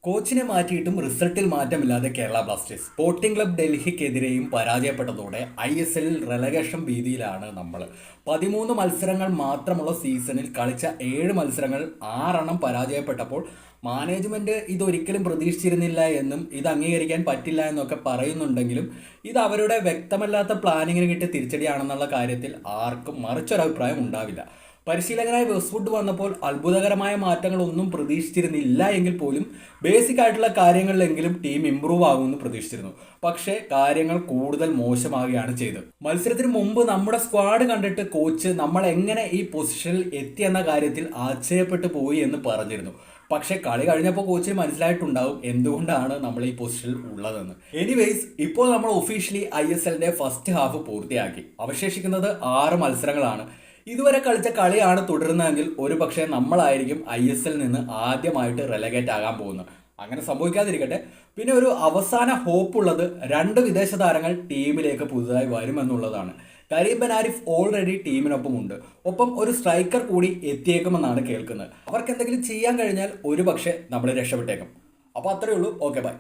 കോച്ചിനെ മാറ്റിയിട്ടും റിസൾട്ടിൽ മാറ്റമില്ലാതെ കേരള ബ്ലാസ്റ്റേഴ്സ് സ്പോർട്ടിംഗ് ക്ലബ് ഡൽഹിക്കെതിരെയും പരാജയപ്പെട്ടതോടെ ISL റെലഗേഷൻ ഭീതിയിലാണ് നമ്മൾ. 13 മത്സരങ്ങൾ മാത്രമുള്ള സീസണിൽ കളിച്ച 7 മത്സരങ്ങൾ 6 പരാജയപ്പെട്ടപ്പോൾ മാനേജ്മെന്റ് ഇതൊരിക്കലും പ്രതീക്ഷിച്ചിരുന്നില്ല എന്നും ഇത് അംഗീകരിക്കാൻ പറ്റില്ല എന്നൊക്കെ പറയുന്നുണ്ടെങ്കിലും ഇത് അവരുടെ വ്യക്തമല്ലാത്ത പ്ലാനിങ്ങിന് കിട്ടിയ തിരിച്ചടിയാണെന്നുള്ള കാര്യത്തിൽ ആർക്കും മറിച്ചൊരഭിപ്രായം ഉണ്ടാവില്ല. പരിശീലകനായി വെസ്റ്റ്വുഡ് വന്നപ്പോൾ അത്ഭുതകരമായ മാറ്റങ്ങളൊന്നും പ്രതീക്ഷിച്ചിരുന്നില്ല എങ്കിൽ പോലും ബേസിക് ആയിട്ടുള്ള കാര്യങ്ങളിലെങ്കിലും ടീം ഇമ്പ്രൂവ് ആകുമെന്ന് പ്രതീക്ഷിച്ചിരുന്നു. പക്ഷേ കാര്യങ്ങൾ കൂടുതൽ മോശമാവുകയാണ് ചെയ്തത്. മത്സരത്തിന് മുമ്പ് നമ്മുടെ സ്ക്വാഡ് കണ്ടിട്ട് കോച്ച് നമ്മൾ എങ്ങനെ ഈ പൊസിഷനിൽ എത്തിയെന്ന കാര്യത്തിൽ ആശ്ചര്യപ്പെട്ടു പോയി എന്ന് പറഞ്ഞിരുന്നു. പക്ഷെ കളി കഴിഞ്ഞപ്പോൾ കോച്ചിന് മനസ്സിലായിട്ടുണ്ടാവും എന്തുകൊണ്ടാണ് നമ്മൾ ഈ പൊസിഷനിൽ ഉള്ളതെന്ന്. എനിവേയ്സ്, ഇപ്പോൾ നമ്മൾ ഒഫീഷ്യലി ISLന്റെ ഫസ്റ്റ് ഹാഫ് പൂർത്തിയാക്കി. അവശേഷിക്കുന്നത് 6 മത്സരങ്ങളാണ്. ഇതുവരെ കളിച്ച കളിയാണ് തുടരുന്നതെങ്കിൽ ഒരു പക്ഷേ നമ്മളായിരിക്കും ISL നിന്ന് ആദ്യമായിട്ട് റെലഗേറ്റ് ആകാൻ പോകുന്നത്. അങ്ങനെ സംഭവിക്കാതിരിക്കട്ടെ. പിന്നെ ഒരു അവസാന ഹോപ്പ് ഉള്ളത് 2 വിദേശ താരങ്ങൾ ടീമിലേക്ക് പുതുതായി വരുമെന്നുള്ളതാണ്. കരീം ബെനാരിഫ് ഓൾറെഡി ടീമിനൊപ്പമുണ്ട്. ഒപ്പം ഒരു സ്ട്രൈക്കർ കൂടി എത്തിയേക്കുമെന്നാണ് കേൾക്കുന്നത്. അവർക്ക് എന്തെങ്കിലും ചെയ്യാൻ കഴിഞ്ഞാൽ ഒരു പക്ഷേ നമ്മൾ രക്ഷപ്പെട്ടേക്കും. അപ്പോൾ അത്രയേ ഉള്ളൂ. Okay, by.